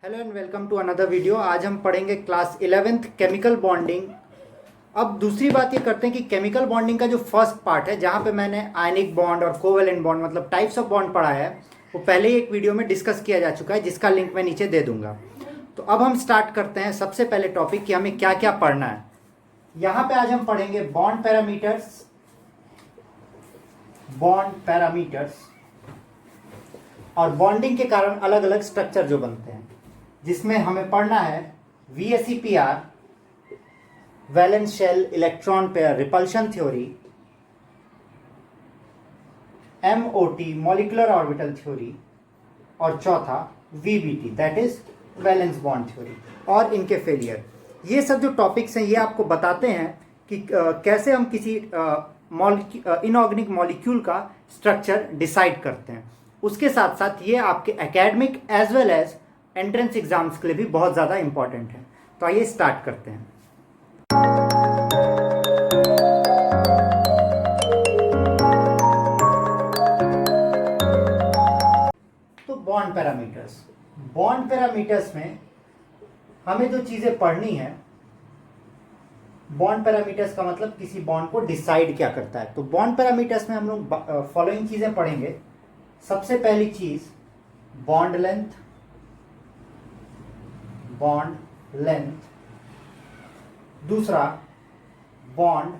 Hello and welcome to another video. आज हम पढ़ेंगे क्लास 11th केमिकल बॉन्डिंग। अब दूसरी बात ये करते हैं कि केमिकल बॉन्डिंग का जो फर्स्ट पार्ट है, जहाँ पे मैंने आयनिक बॉन्ड और कोवेलेंट बॉन्ड मतलब टाइप्स ऑफ बॉन्ड पढ़ा है, वो पहले ही एक वीडियो में डिस्कस किया जा चुका है, जिसका लिंक मैं नीचे दे दूंगा। तो अब हम स्टार्ट करते हैं सबसे पहले टॉपिक कि हमें क्या क्या पढ़ना है। यहाँ पे आज हम पढ़ेंगे बॉन्ड पैरामीटर्स और बॉन्डिंग के कारण अलग अलग स्ट्रक्चर जो बनते हैं, जिसमें हमें पढ़ना है VSEPR, valence shell electron pair repulsion theory, MOT molecular orbital theory, और चौथा VBT that is valence bond theory और इनके फेलियर। ये सब जो टॉपिक्स हैं ये आपको बताते हैं कि कैसे हम किसी इनऑर्गेनिक मॉलिक्यूल का स्ट्रक्चर डिसाइड करते हैं। उसके साथ साथ ये आपके academic as well as entrance exams के लिए भी बहुत ज़्यादा इंपॉर्टेंट है। तो आइए स्टार्ट करते हैं। तो बॉन्ड पैरामीटर्स में हमें जो चीज़ें पढ़नी है, बॉन्ड पैरामीटर्स का मतलब किसी बॉन्ड को डिसाइड क्या करता है। तो बॉन्ड पैरामीटर्स में हम लोग फॉलोइंग चीज़ें पढ़ेंगे। सबसे पहली चीज़ बॉन्ड लेंथ, दूसरा बॉन्ड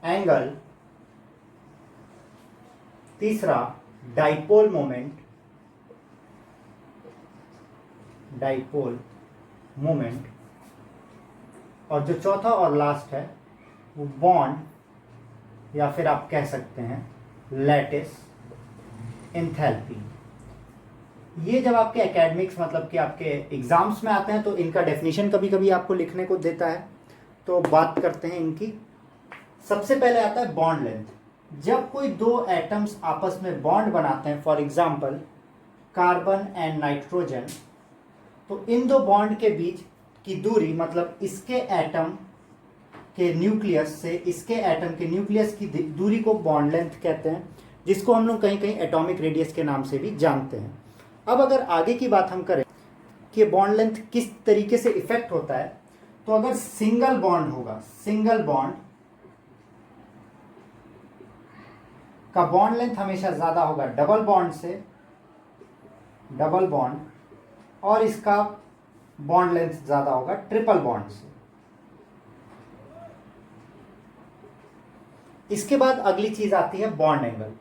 एंगल, तीसरा डाइपोल मोमेंट और जो चौथा और लास्ट है वो बॉन्ड या फिर आप कह सकते हैं लैटिस एंथैल्पी। ये जब आपके एकेडमिक्स मतलब कि आपके एग्जाम्स में आते हैं तो इनका डेफिनेशन कभी कभी आपको लिखने को देता है। तो बात करते हैं इनकी। सबसे पहले आता है बॉन्ड लेंथ। जब कोई दो एटम्स आपस में बॉन्ड बनाते हैं, for example carbon and nitrogen, तो इन दो बॉन्ड के बीच की दूरी मतलब इसके एटम के न्यूक्लियस से इसके एटम के न्यूक्लियस की दूरी को बॉन्ड लेंथ कहते हैं, जिसको हम लोग कहीं कहीं एटॉमिक रेडियस के नाम से भी जानते हैं। अब अगर आगे की बात हम करें कि बॉन्ड लेंथ किस तरीके से इफेक्ट होता है, तो अगर सिंगल बॉन्ड होगा, सिंगल बॉन्ड का बॉन्ड लेंथ हमेशा ज्यादा होगा डबल बॉन्ड से, डबल बॉन्ड, और इसका बॉन्ड लेंथ ज्यादा होगा ट्रिपल बॉन्ड से। इसके बाद अगली चीज आती है बॉन्ड एंगल।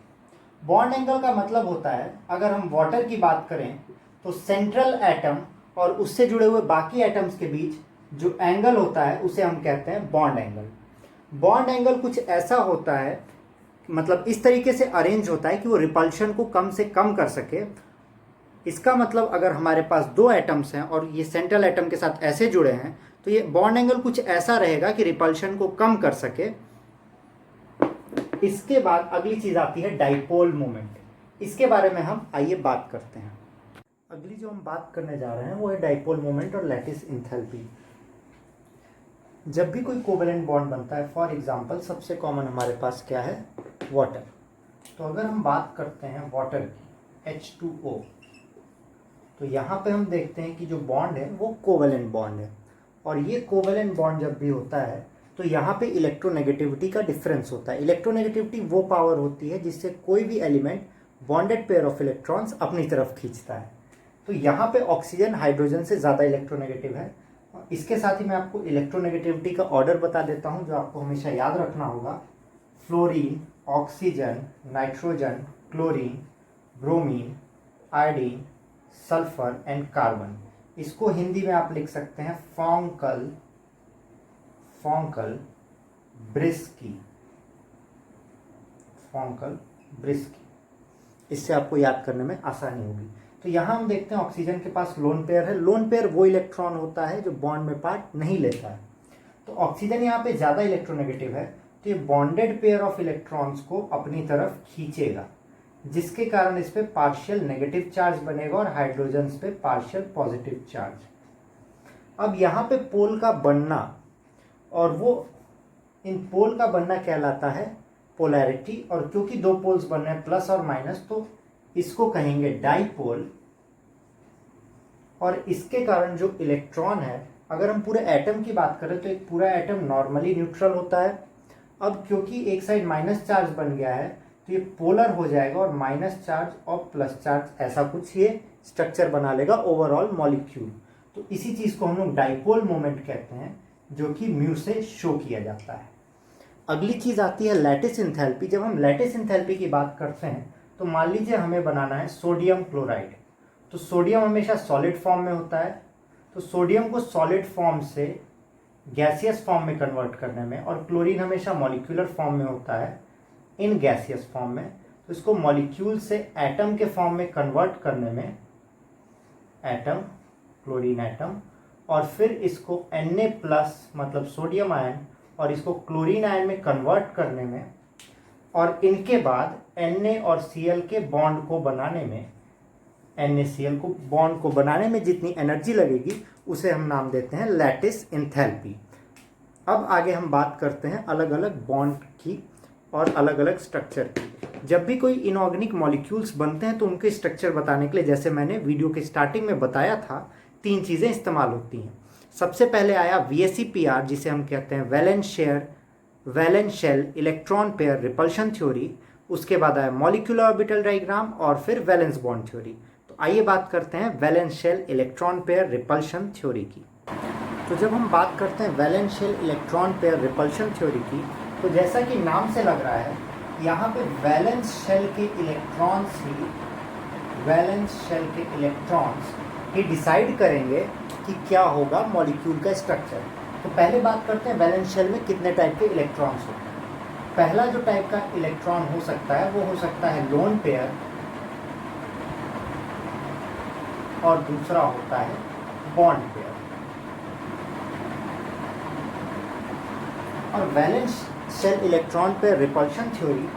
बॉन्ड एंगल का मतलब होता है, अगर हम वाटर की बात करें तो सेंट्रल एटम और उससे जुड़े हुए बाकी एटम्स के बीच जो एंगल होता है उसे हम कहते हैं बॉन्ड एंगल। बॉन्ड एंगल कुछ ऐसा होता है, मतलब इस तरीके से अरेंज होता है कि वो रिपल्शन को कम से कम कर सके। इसका मतलब अगर हमारे पास दो एटम्स हैं और ये सेंट्रल एटम के साथ ऐसे जुड़े हैं, तो ये बॉन्ड एंगल कुछ ऐसा रहेगा कि रिपल्शन को कम कर सके। इसके बाद अगली चीज आती है डाइपोल मोमेंट। इसके बारे में हम आइए बात करते हैं। अगली जो हम बात करने जा रहे हैं वो है डाइपोल मोमेंट और लैटिस एंथैल्पी। जब भी कोई कोवेलेंट बॉन्ड बनता है, फॉर एग्जांपल सबसे कॉमन हमारे पास क्या है, वाटर। तो अगर हम बात करते हैं वाटर की, H2O, तो यहाँ पे हम देखते हैं कि जो बॉन्ड है वो कोवेलेंट बॉन्ड है। और ये कोवेलेंट बॉन्ड जब भी होता है तो यहाँ पे इलेक्ट्रोनेगेटिविटी का डिफरेंस होता है। इलेक्ट्रोनेगेटिविटी वो पावर होती है जिससे कोई भी element bonded pair of electrons अपनी तरफ खींचता है। तो यहाँ पे ऑक्सीजन हाइड्रोजन से ज़्यादा इलेक्ट्रोनेगेटिव है। इसके साथ ही मैं आपको इलेक्ट्रोनेगेटिविटी का ऑर्डर बता देता हूँ जो आपको हमेशा याद रखना होगा। Fluorine, oxygen, nitrogen, chlorine, bromine, iodine, sulphur and carbon. इसको हिंदी में आप लिख सकते हैं फॉन्कल ब्रिस्की। इससे आपको याद करने में आसानी होगी। तो यहाँ हम देखते हैं ऑक्सीजन के पास लोन पेयर है। लोन पेयर वो इलेक्ट्रॉन होता है जो बॉन्ड में पार्ट नहीं लेता है। तो ऑक्सीजन यहाँ पे ज़्यादा इलेक्ट्रोनेगेटिव है, तो ये बॉन्डेड पेयर ऑफ इलेक्ट्रॉन्स को अपनी तरफ खींचेगा, जिसके कारण इस पे पार्शियल नेगेटिव चार्ज बनेगा और हाइड्रोजन पे पार्शियल पॉजिटिव चार्ज। अब यहाँ पे पोल का बनना, और वो इन पोल का बनना कहलाता है पोलैरिटी। और क्योंकि दो पोल्स बन रहे हैं प्लस और माइनस, तो इसको कहेंगे डाइपोल और इसके कारण जो इलेक्ट्रॉन है, अगर हम पूरे एटम की बात करें तो एक पूरा एटम नॉर्मली न्यूट्रल होता है। अब क्योंकि एक साइड माइनस चार्ज बन गया है तो ये पोलर हो जाएगा और माइनस चार्ज और प्लस चार्ज ऐसा कुछ ये स्ट्रक्चर बना लेगा ओवरऑल मॉलिक्यूल। तो इसी चीज को हम लोग डाइपोल मोमेंट कहते हैं, जो कि म्यू से शो किया जाता है। अगली चीज आती है लैटिस एंथैल्पी। जब हम लैटिस एंथैल्पी की बात करते हैं तो मान लीजिए हमें बनाना है सोडियम क्लोराइड। तो सोडियम हमेशा सॉलिड फॉर्म में होता है, तो सोडियम को सॉलिड फॉर्म से गैसियस फॉर्म में कन्वर्ट करने में, और क्लोरीन हमेशा मॉलिक्यूलर फॉर्म में होता है इन गैसियस फॉर्म में, तो इसको मॉलिक्यूल से एटम के फॉर्म में कन्वर्ट करने में, एटम क्लोरीन एटम, और फिर इसको Na+ मतलब सोडियम आयन और इसको क्लोरीन आयन में कन्वर्ट करने में, और इनके बाद Na और Cl के बॉन्ड को बनाने में, NaCl को बॉन्ड को बनाने में जितनी एनर्जी लगेगी उसे हम नाम देते हैं लैटिस एंथैल्पी। अब आगे हम बात करते हैं अलग अलग बॉन्ड की और अलग अलग स्ट्रक्चर की। जब भी कोई इनऑर्गेनिक मॉलिक्यूल्स बनते हैं तो उनके स्ट्रक्चर बताने के लिए, जैसे मैंने वीडियो के स्टार्टिंग में बताया था, 3 चीज़ें इस्तेमाल होती हैं। सबसे पहले आया VSEPR, जिसे हम कहते हैं valence shell electron pair repulsion theory. उसके बाद आया मॉलिक्यूलर ऑर्बिटल डायग्राम और फिर वैलेंस बॉन्ड थ्योरी। तो आइए बात करते हैं valence shell electron pair repulsion theory की। तो जब हम बात करते हैं valence shell electron pair repulsion theory की, तो जैसा कि नाम से लग रहा है, यहाँ पे वैलेंस शेल के इलेक्ट्रॉन्स ही डिसाइड करेंगे कि क्या होगा मॉलिक्यूल का स्ट्रक्चर। तो पहले बात करते हैं वैलेंस शेल में कितने टाइप के इलेक्ट्रॉन्स होते हैं। पहला जो टाइप का इलेक्ट्रॉन हो सकता है वो हो सकता है लोन पेयर, और दूसरा होता है बॉन्ड पेयर। और valence shell electron pair repulsion theory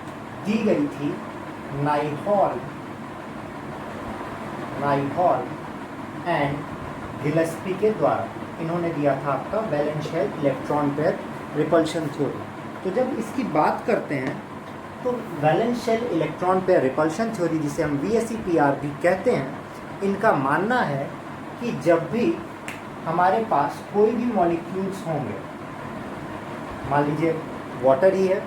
दी गई थी नाइहॉल एंड गिलेस्पी के द्वारा। इन्होंने दिया था आपका valence shell electron pair repulsion theory. तो जब इसकी बात करते हैं तो valence shell electron pair repulsion theory, जिसे हम VSEPR भी कहते हैं, इनका मानना है कि जब भी हमारे पास कोई भी मॉलिक्यूल्स होंगे, मान लीजिए वाटर ही है,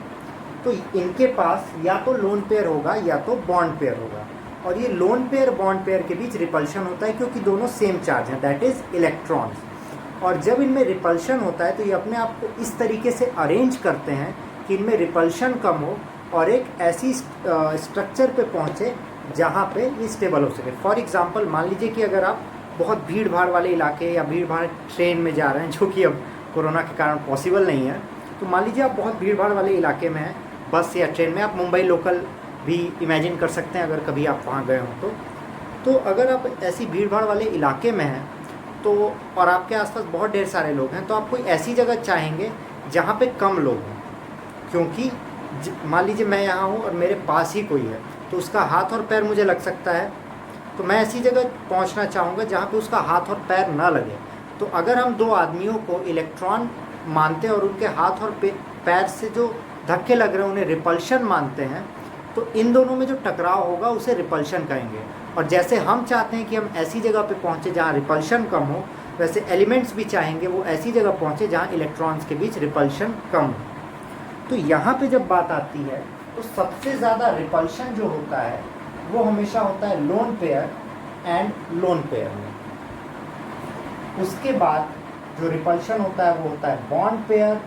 तो इनके पास या तो लोन पेयर होगा या तो बॉन्ड पेयर होगा। और ये लोन पेयर बॉन्ड पेयर के बीच रिपल्शन होता है क्योंकि दोनों सेम चार्ज हैं, दैट इज इलेक्ट्रॉन्स। और जब इनमें रिपल्शन होता है तो ये अपने आप को इस तरीके से अरेंज करते हैं कि इनमें रिपल्शन कम हो और एक ऐसी स्ट्रक्चर पे पहुँचे जहाँ पे ये स्टेबल हो सके। फॉर एग्जांपल, मान लीजिए कि अगर आप बहुत भीड़ भाड़ वाले इलाके या भीड़ भाड़ ट्रेन में जा रहे हैं, जो कि अब कोरोना के कारण पॉसिबल नहीं है, तो मान लीजिए आप बहुत भीड़ भाड़ वाले इलाके में हैं, बस या ट्रेन में, आप मुंबई लोकल भी इमेजिन कर सकते हैं अगर कभी आप वहाँ गए हों तो अगर आप ऐसी भीड़ भाड़ वाले इलाके में हैं तो, और आपके आसपास बहुत ढेर सारे लोग हैं, तो आप कोई ऐसी जगह चाहेंगे जहाँ पे कम लोग हों। क्योंकि मान लीजिए मैं यहाँ हूँ और मेरे पास ही कोई है, तो उसका हाथ और पैर मुझे लग सकता है, तो मैं ऐसी जगह पहुँचना चाहूँगा जहाँ पे उसका हाथ और पैर ना लगे। तो अगर हम 2 आदमियों को इलेक्ट्रॉन मानते हैं और उनके हाथ और पैर से जो धक्के लग रहे हैं उन्हें रिपल्शन मानते हैं, तो इन दोनों में जो टकराव होगा उसे रिपल्शन कहेंगे। और जैसे हम चाहते हैं कि हम ऐसी जगह पे पहुँचे जहाँ रिपल्शन कम हो, वैसे एलिमेंट्स भी चाहेंगे वो ऐसी जगह पहुँचे जहाँ इलेक्ट्रॉन्स के बीच रिपल्शन कम हो। तो यहाँ पे जब बात आती है तो सबसे ज़्यादा रिपल्शन जो होता है वो हमेशा होता है lone pair and loan pair में। उसके बाद जो रिपल्शन होता है वो होता है बॉन्ड पेयर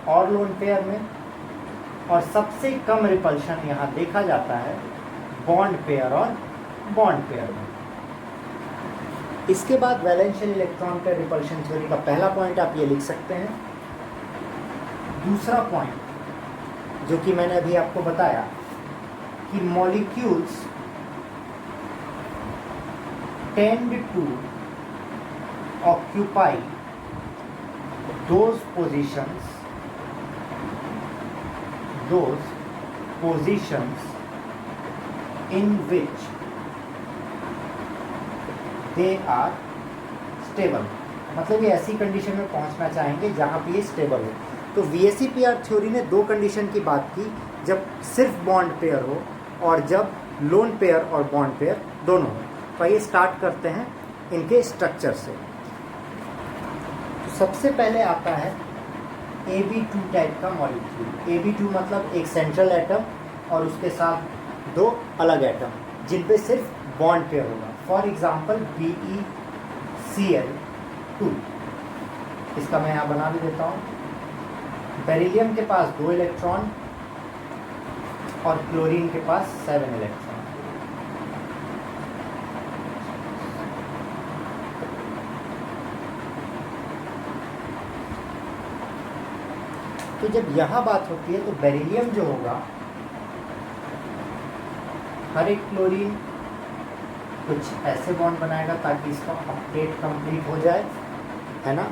और लोन पेयर में, और सबसे कम रिपल्शन यहाँ देखा जाता है बॉन्ड पेयर और बॉन्ड पेयर में। इसके बाद valence shell electron pair repulsion theory का पहला पॉइंट आप ये लिख सकते हैं। दूसरा पॉइंट जो कि मैंने अभी आपको बताया कि molecules tend to occupy those positions in which they are stable। मतलब ये ऐसी कंडीशन में पहुंचना चाहेंगे जहां पे ये स्टेबल हो। तो VSEPR थ्योरी ने 2 कंडीशन की बात की, जब सिर्फ बॉन्ड पेयर हो और जब लोन पेयर और बॉन्ड पेयर दोनों हो। तो ये स्टार्ट करते हैं इनके स्ट्रक्चर से। तो सबसे पहले आता है Ab2 टाइप का मॉलिक्यूल। Ab2 मतलब एक सेंट्रल एटम और उसके साथ दो अलग एटम जिन पे सिर्फ बॉन्ड पेयर होगा। फॉर एग्जांपल BeCl2, इसका मैं यहाँ बना भी देता हूँ। बेरिलियम के पास 2 इलेक्ट्रॉन और क्लोरीन के पास 7 इलेक्ट्रॉन। तो जब यहाँ बात होती है तो बेरिलियम जो होगा, हर एक क्लोरीन कुछ ऐसे बॉन्ड बनाएगा ताकि इसका ऑक्टेट कंप्लीट हो जाए, है ना।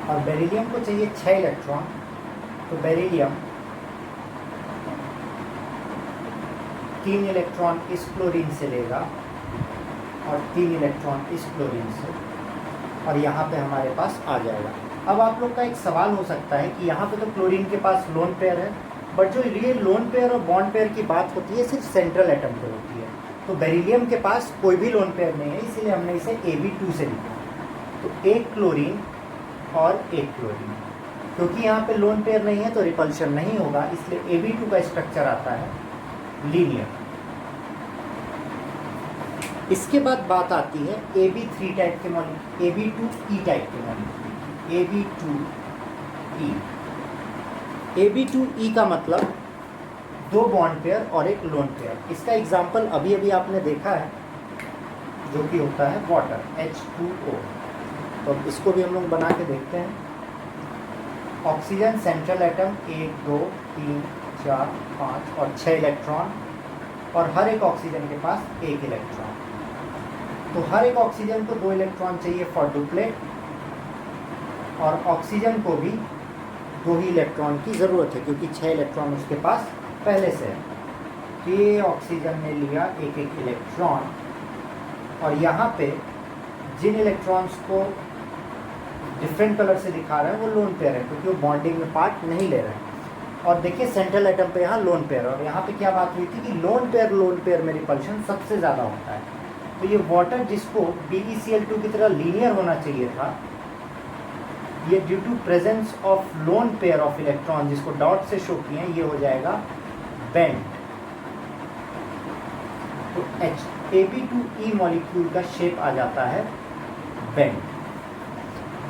और बेरिलियम को चाहिए 6 इलेक्ट्रॉन, तो बेरिलियम 3 इलेक्ट्रॉन इस क्लोरीन से लेगा और 3 इलेक्ट्रॉन इस क्लोरीन से, और यहाँ पे हमारे पास आ जाएगा। अब आप लोग का एक सवाल हो सकता है कि यहाँ पे तो क्लोरीन के पास लोन पेयर है, बट जो ये लोन पेयर और बॉन्ड पेयर की बात होती है सिर्फ सेंट्रल एटम पे होती है। तो बेरिलियम के पास कोई भी लोन पेयर नहीं है, इसीलिए हमने इसे Ab2 से लिखा। तो एक क्लोरीन और एक क्लोरीन, क्योंकि यहाँ पे लोन पेयर नहीं है तो रिपल्शन नहीं होगा, इसलिए Ab2 का स्ट्रक्चर आता है लीनियर। इसके बाद बात आती है Ab3 टाइप के मॉलिक्यूल, Ab2E टाइप के मॉलिक्यूल। Ab2E, Ab2E का मतलब 2 बॉन्ड पेयर और एक लोन पेयर। इसका एग्जाम्पल अभी अभी आपने देखा है, जो कि होता है वाटर, H2O। तो अब इसको भी हम लोग बना के देखते हैं। ऑक्सीजन सेंट्रल एटम 1 2 3 4 5 और 6 इलेक्ट्रॉन, और हर एक ऑक्सीजन के पास 1 इलेक्ट्रॉन। तो हर एक ऑक्सीजन को 2 इलेक्ट्रॉन चाहिए फॉर डुप्लेट, और ऑक्सीजन को भी 2 ही इलेक्ट्रॉन की ज़रूरत है क्योंकि 6 इलेक्ट्रॉन उसके पास पहले से है। तो ये ऑक्सीजन ने लिया 1 इलेक्ट्रॉन, और यहाँ पे जिन इलेक्ट्रॉन्स को डिफरेंट कलर से दिखा रहे हैं वो लोन पेयर है, क्योंकि वो बॉन्डिंग में पार्ट नहीं ले रहे हैं। और देखिए सेंट्रल एटम पे यहाँ लोन पेयर, और यहाँ पे क्या बात हुई थी कि लोन पेयर में रिपल्शन सबसे ज़्यादा होता है। तो ये वाटर जिसको BeCl2 की तरह लीनियर होना चाहिए था, ये due to presence of lone pair of electron, जिसको डॉट से शो किए हैं, ये हो जाएगा बेंट। तो Ab2E मॉलिक्यूल का शेप आ जाता है बेंट।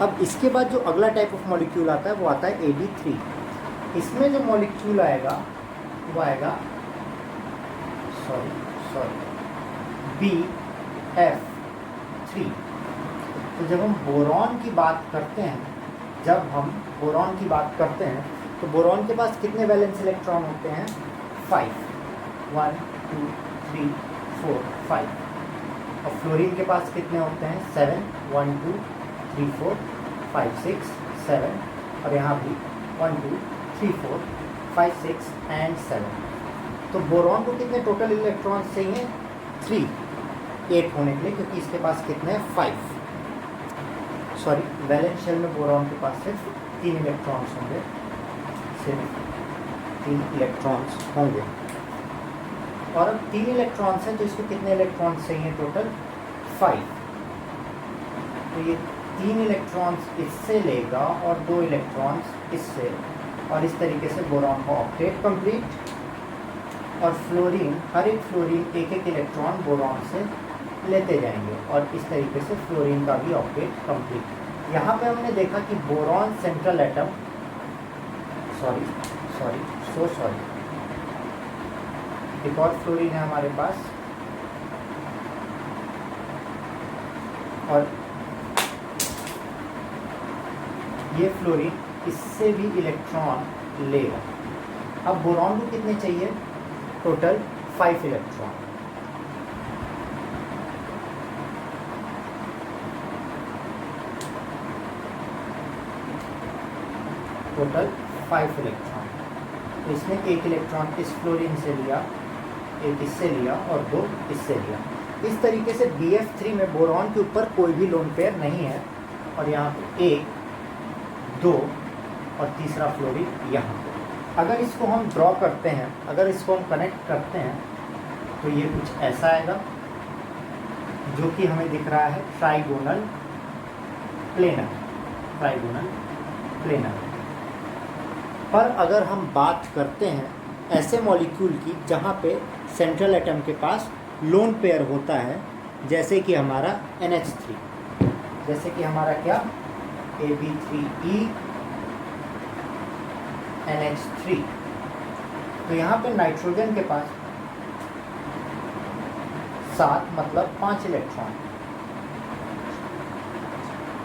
अब इसके बाद जो अगला टाइप ऑफ मॉलिक्यूल आता है वो आता है Ab3। इसमें जो मॉलिक्यूल आएगा वो आएगा BF3। तो जब हम बोरॉन की बात करते हैं, तो बोरॉन के पास कितने वैलेंस इलेक्ट्रॉन होते हैं? 5, 1 2 3 4 5। और फ्लोरीन के पास कितने होते हैं? 7, 1 2 3 4 5 6 7, और यहाँ भी 1 2 3 4 5 6 एंड 7। तो बोरॉन को कितने टोटल इलेक्ट्रॉन्स चाहिए? 3, 8 होने के लिए, क्योंकि इसके पास कितने हैं? 5। वैलेंस शेल में बोरॉन के पास सिर्फ 3 इलेक्ट्रॉन्स होंगे, और अब 3 इलेक्ट्रॉन्स हैं, तो इसको कितने इलेक्ट्रॉन्स चाहिए टोटल? 5। तो ये 3 इलेक्ट्रॉन्स इससे लेगा और 2 इलेक्ट्रॉन्स इससे, और इस तरीके से बोरॉन का ऑक्टेट कंप्लीट। और फ्लोरीन, हर एक फ्लोरीन 1 इलेक्ट्रॉन बोरॉन से लेते जाएंगे, और इस तरीके से फ्लोरीन का भी ऑक्टेट कंप्लीट। यहाँ पे हमने देखा कि बोरॉन सेंट्रल एटम, एक और फ्लोरीन है हमारे पास, और ये फ्लोरीन इससे भी इलेक्ट्रॉन लेगा। अब बोरॉन को कितने चाहिए? Total 5 electron. Total 5 electron. तो इसने 1 इलेक्ट्रॉन इस फ्लोरीन से लिया, 1 इससे लिया और 2 इससे लिया। इस तरीके से BF3 में बोरॉन के ऊपर कोई भी लोन पेयर नहीं है, और यहाँ पे 1 2 और तीसरा फ्लोरीन यहाँ पे। अगर इसको हम ड्रॉ करते हैं, अगर इसको हम कनेक्ट करते हैं, तो ये कुछ ऐसा आएगा। जो कि हमें दिख रहा है ट्राइगोनल प्लेनर, ट्राइगोनल प्लेनर। पर अगर हम बात करते हैं ऐसे मॉलिक्यूल की जहाँ पे सेंट्रल एटम के पास लोन पेयर होता है, जैसे कि हमारा NH3, जैसे कि हमारा क्या Ab3E NH3, तो यहाँ पे नाइट्रोजन के पास 7 मतलब 5 इलेक्ट्रॉन,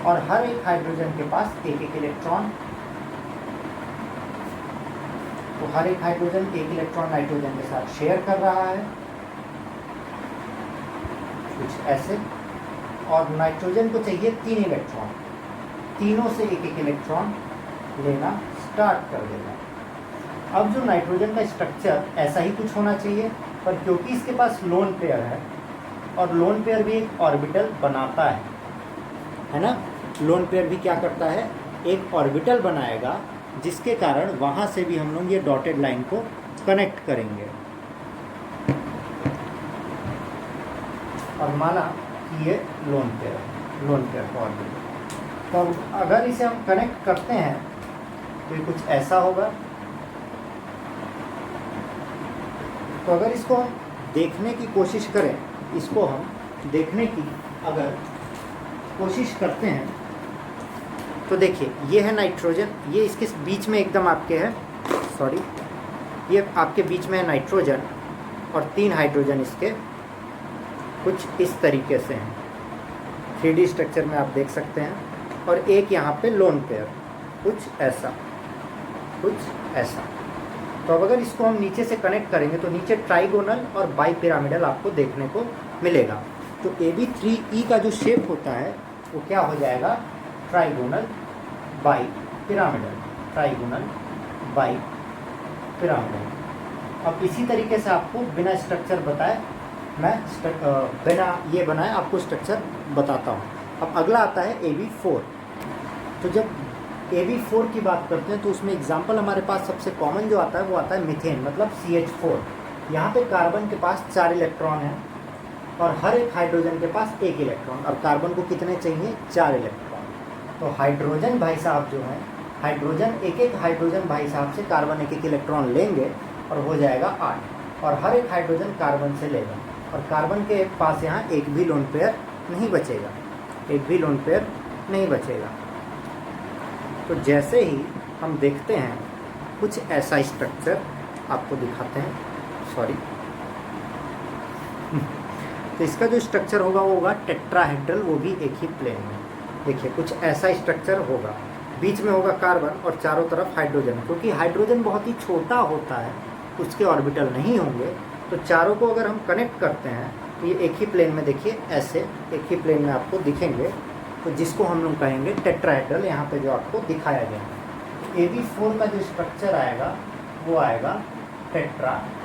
और हर एक हाइड्रोजन के पास एक एक इलेक्ट्रॉन। तो हर एक हाइड्रोजन एक इलेक्ट्रॉन नाइट्रोजन के साथ शेयर कर रहा है, कुछ ऐसे। और नाइट्रोजन को चाहिए 3 इलेक्ट्रॉन, तीनों से एक एक इलेक्ट्रॉन लेना स्टार्ट कर देगा। अब जो नाइट्रोजन का स्ट्रक्चर ऐसा ही कुछ होना चाहिए, पर क्योंकि इसके पास लोन पेयर है, और लोन पेयर भी एक ऑर्बिटल बनाता है ना, लोन पेयर भी क्या करता है, एक ऑर्बिटल बनाएगा, जिसके कारण वहाँ से भी हम लोग ये डॉटेड लाइन को कनेक्ट करेंगे। और माना कि ये लोन पेयर है, लोन पेयर का ऑर्बिटल। तो अगर इसे हम कनेक्ट करते हैं तो ये कुछ ऐसा होगा। तो अगर इसको हम देखने की कोशिश करें, इसको हम देखने की अगर कोशिश करते हैं तो देखिए ये है नाइट्रोजन, ये इसके बीच में एकदम आपके है, सॉरी, ये आपके बीच में है नाइट्रोजन, और 3 हाइड्रोजन इसके कुछ इस तरीके से हैं, 3D स्ट्रक्चर में आप देख सकते हैं। और एक यहाँ पे लोन पेयर, कुछ ऐसा, कुछ ऐसा। तो अब अगर इसको हम नीचे से कनेक्ट करेंगे तो नीचे ट्राइगोनल और बाई पिरामिडल आपको देखने को मिलेगा। तो Ab3E का जो शेप होता है वो क्या हो जाएगा, trigonal bi pyramidal, trigonal bi pyramidal. अब इसी तरीके से आपको बिना स्ट्रक्चर बताए, मैं बिना ये बनाए आपको स्ट्रक्चर बताता हूँ। अब अगला आता है Ab4। तो जब Ab4 की बात करते हैं तो उसमें एग्जाम्पल हमारे पास सबसे कॉमन जो आता है वो आता है मीथेन, मतलब CH4। यहाँ पे कार्बन के पास 4 इलेक्ट्रॉन हैं और हर एक हाइड्रोजन के पास 1 इलेक्ट्रॉन। अब कार्बन को कितने चाहिए, 4 इलेक्ट्रॉन। तो हाइड्रोजन भाई साहब जो हैं, हाइड्रोजन एक हाइड्रोजन भाई साहब से कार्बन 1 इलेक्ट्रॉन लेंगे और हो जाएगा 8, और हर एक हाइड्रोजन कार्बन से लेगा, और कार्बन के पास यहाँ एक भी लोन पेयर नहीं बचेगा, एक भी लोन पेयर नहीं बचेगा। तो जैसे ही हम देखते हैं कुछ ऐसा स्ट्रक्चर आपको दिखाते हैं, सॉरी तो इसका जो स्ट्रक्चर होगा वो होगा टेट्राहेड्रल, वो भी एक ही प्लेन में। देखिए कुछ ऐसा स्ट्रक्चर होगा, बीच में होगा कार्बन और चारों तरफ हाइड्रोजन। क्योंकि हाइड्रोजन बहुत ही छोटा होता है, उसके ऑर्बिटल नहीं होंगे, तो चारों को अगर हम कनेक्ट करते हैं तो ये एक ही प्लेन में, देखिए ऐसे एक ही प्लेन में आपको दिखेंगे, तो जिसको हम लोग कहेंगे टेट्राहेड्रल, यहाँ पे जो आपको दिखाया गया है। Ab4 का जो स्ट्रक्चर आएगा वो आएगा टेट्राहेड्रल,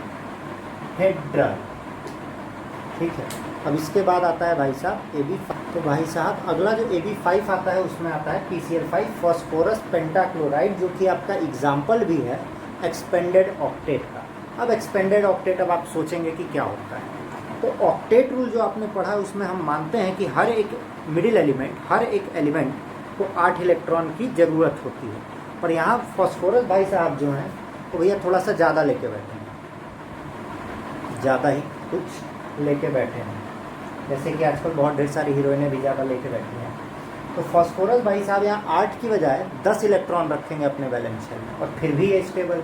ठीक है। अब इसके बाद आता है भाई साहब Ab5। तो भाई साहब अगला जो Ab5 आता है उसमें आता है PCl5, फॉस्फोरस पेंटाक्लोराइड, जो कि आपका एग्जाम्पल भी है एक्सपेंडेड ऑक्टेट का। अब एक्सपेंडेड ऑक्टेट, अब आप सोचेंगे कि क्या होता है। तो ऑक्टेट रूल जो आपने पढ़ा है उसमें हम मानते हैं कि हर एक मिडिल एलिमेंट, हर एक एलिमेंट को 8 इलेक्ट्रॉन की ज़रूरत होती है। और यहाँ फॉस्फोरस भाई साहब जो हैं तो भैया थोड़ा सा ज़्यादा लेके बैठे हैं, ज़्यादा ही कुछ लेके बैठे हैं, जैसे कि आजकल बहुत ढेर सारी हीरोइनें भी ज़्यादा लेके बैठी हैं। तो फॉस्फोरस भाई साहब यहाँ 8 की बजाय 10 इलेक्ट्रॉन रखेंगे अपने वैलेंस शेल में, और फिर भी ये स्टेबल।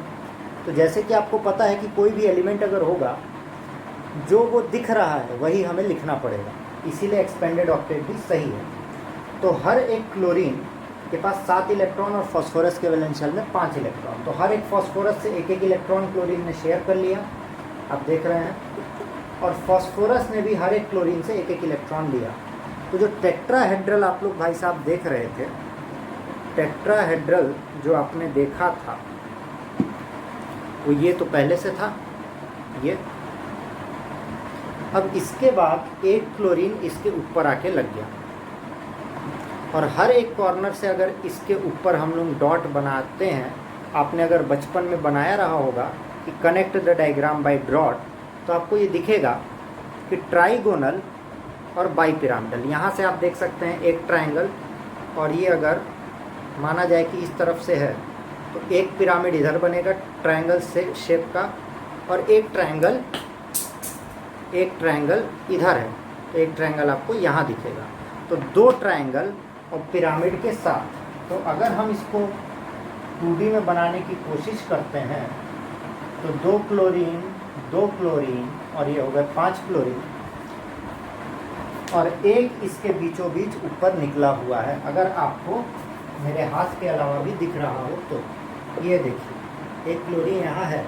तो जैसे कि आपको पता है कि कोई भी एलिमेंट अगर होगा, जो वो दिख रहा है वही हमें लिखना पड़ेगा, इसीलिए एक्सपेंडेड ऑक्टेट भी सही है। तो हर एक क्लोरीन के पास 7 इलेक्ट्रॉन और फॉस्फोरस के वैलेंस शेल में 5 इलेक्ट्रॉन। तो हर एक फॉस्फोरस से एक इलेक्ट्रॉन क्लोरीन ने शेयर कर लिया, आप देख रहे हैं, और फॉस्फोरस ने भी हर एक क्लोरीन से एक इलेक्ट्रॉन लिया। तो जो टेट्राहेड्रल आप लोग भाई साहब देख रहे थे, टेट्राहेड्रल जो आपने देखा था वो ये तो पहले से था ये। अब इसके बाद एक क्लोरीन इसके ऊपर आके लग गया, और हर एक कॉर्नर से अगर इसके ऊपर हम लोग डॉट बनाते हैं, आपने अगर बचपन में बनाया रहा होगा कि connect the diagram by dot, तो आपको ये दिखेगा कि ट्राइगोनल और बाई पिरामिडल। यहाँ से आप देख सकते हैं एक ट्रायंगल, और ये अगर माना जाए कि इस तरफ से है तो एक पिरामिड इधर बनेगा ट्रायंगल से शेप का, और एक ट्रायंगल इधर है, तो एक ट्रायंगल आपको यहाँ दिखेगा। तो दो ट्रायंगल और पिरामिड के साथ, तो अगर हम इसको 2D में बनाने की कोशिश करते हैं तो दो क्लोरीन और ये हो गए 5 क्लोरीन, और एक इसके बीचों बीच ऊपर निकला हुआ है। अगर आपको मेरे हाथ के अलावा भी दिख रहा हो तो ये देखिए, एक क्लोरीन यहाँ है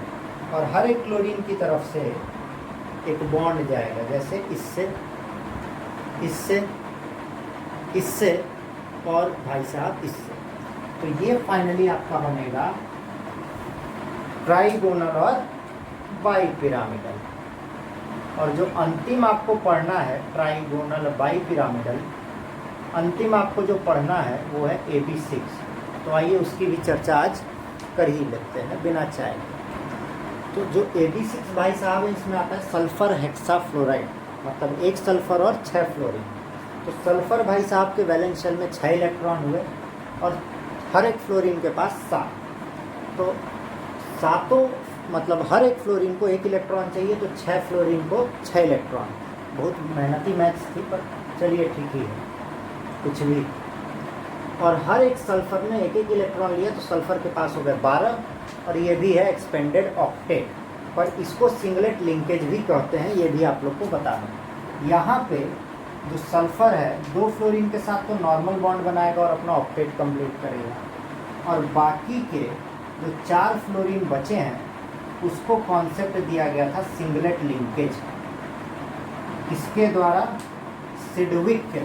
और हर एक क्लोरीन की तरफ से एक बॉन्ड जाएगा, जैसे इससे और भाई साहब इससे। तो ये फाइनली आपका बनेगा ट्राइगोनल और बाई पिरामिडल। और जो अंतिम आपको पढ़ना है ट्राइगोनल बाई पिरामिडल, अंतिम आपको जो पढ़ना है वो है AB6। तो आइए उसकी भी चर्चा आज कर ही लेते हैं बिना चाय के। तो जो AB6 भाई साहब है, इसमें आता है सल्फर हेक्साफ्लोराइड, मतलब एक सल्फर और 6 फ्लोरीन। तो सल्फर भाई साहब के वैलेंस शेल में 6 इलेक्ट्रॉन हुए और हर एक फ्लोरीन के पास 7। तो सातों मतलब हर एक फ्लोरीन को 1 इलेक्ट्रॉन चाहिए, तो 6 फ्लोरीन को 6 इलेक्ट्रॉन। बहुत मेहनती मैथ्स थी, पर चलिए ठीक ही है, कुछ भी। और हर एक सल्फर ने 1-1 इलेक्ट्रॉन लिया, तो सल्फर के पास हो गए 12, और ये भी है एक्सपेंडेड ऑक्टेट। पर इसको सिंगलेट लिंकेज भी कहते हैं, ये भी आप लोग को बता दें। यहाँ पे जो सल्फर है 2 फ्लोरीन के साथ तो नॉर्मल बॉन्ड बनाएगा और अपना ऑक्टेट कंप्लीट करेगा, और बाकी के जो 4 फ्लोरीन बचे हैं उसको कॉन्सेप्ट दिया गया था सिंगलेट लिंकेज। किसके द्वारा? सिडविक के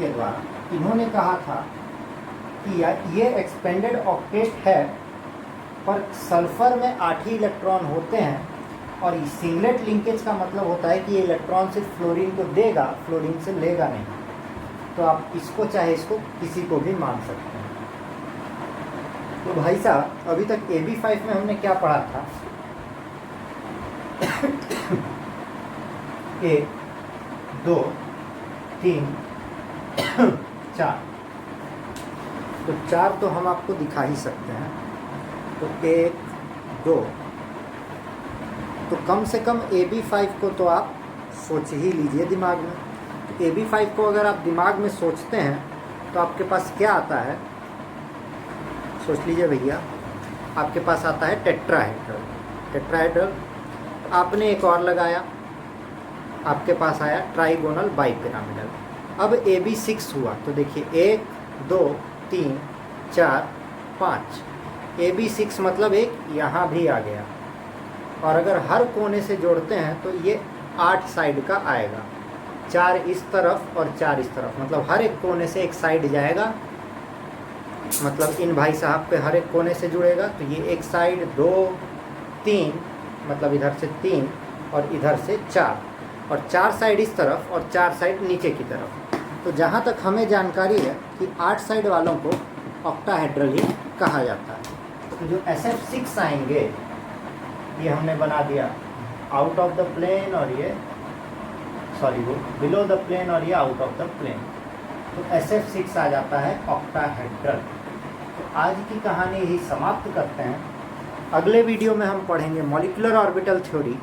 द्वारा। इन्होंने कहा था कि ये एक्सपेंडेड ऑक्टेट है, पर सल्फर में 8 ही इलेक्ट्रॉन होते हैं, और सिंगलेट लिंकेज का मतलब होता है कि ये इलेक्ट्रॉन सिर्फ फ्लोरीन को देगा, फ्लोरीन से लेगा नहीं। तो आप इसको चाहे इसको किसी को भी मान सकते हैं। तो भाई साहब अभी तक AB5 में हमने क्या पढ़ा था? 1 2 3 4। तो 4 तो हम आपको दिखा ही सकते हैं। तो 1 2, तो कम से कम AB5 को तो आप सोच ही लीजिए दिमाग में। तो AB5 को अगर आप दिमाग में सोचते हैं तो आपके पास क्या आता है? सोच लीजिए भैया, आपके पास आता है टेट्राहेड्रल। आपने एक और लगाया, आपके पास आया ट्राइगोनल बाई पिरामिडल। अब AB6 हुआ, तो देखिए 1 2 3 4 5। AB6 मतलब एक यहाँ भी आ गया, और अगर हर कोने से जोड़ते हैं तो ये 8 साइड का आएगा, 4 इस तरफ और 4 इस तरफ, मतलब हर एक कोने से एक साइड जाएगा, मतलब इन भाई साहब पे हर एक कोने से जुड़ेगा। तो ये एक साइड 2 3, मतलब इधर से 3 और इधर से 4, और 4 साइड इस तरफ और 4 साइड नीचे की तरफ। तो जहाँ तक हमें जानकारी है कि 8 साइड वालों को ऑक्टाहेड्रल ही कहा जाता है। तो जो SF6 आएंगे, ये हमने बना दिया आउट ऑफ द प्लेन, और ये वो बिलो द प्लेन, और ये आउट ऑफ द प्लेन। तो SF6 आ जाता है ऑक्टाहेड्रल। तो आज की कहानी ही समाप्त करते हैं। अगले वीडियो में हम पढ़ेंगे मॉलिक्यूलर ऑर्बिटल थ्योरी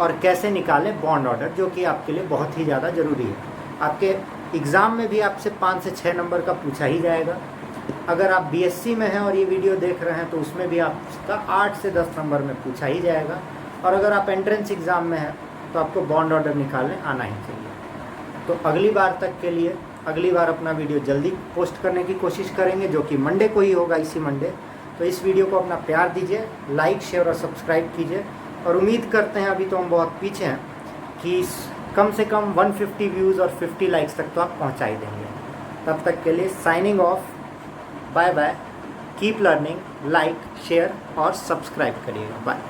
और कैसे निकालें बॉन्ड ऑर्डर, जो कि आपके लिए बहुत ही ज़्यादा ज़रूरी है। आपके एग्ज़ाम में भी आपसे 5 से 6 नंबर का पूछा ही जाएगा। अगर आप BSc में हैं और ये वीडियो देख रहे हैं तो उसमें भी आपका 8 से 10 नंबर में पूछा ही जाएगा। और अगर आप एंट्रेंस एग्ज़ाम में हैं तो आपको बॉन्ड ऑर्डर निकालने आना ही चाहिए। तो अगली बार तक के लिए, अगली बार अपना वीडियो जल्दी पोस्ट करने की कोशिश करेंगे, जो कि मंडे को ही होगा, इसी मंडे। तो इस वीडियो को अपना प्यार दीजिए, लाइक शेयर और सब्सक्राइब कीजिए, और उम्मीद करते हैं, अभी तो हम बहुत पीछे हैं, कि कम से कम 150 व्यूज़ और 50 लाइक्स तक तो आप पहुंचा ही देंगे। तब तक के लिए signing off, bye bye, keep learning, like share और सब्सक्राइब करिएगा, बाय।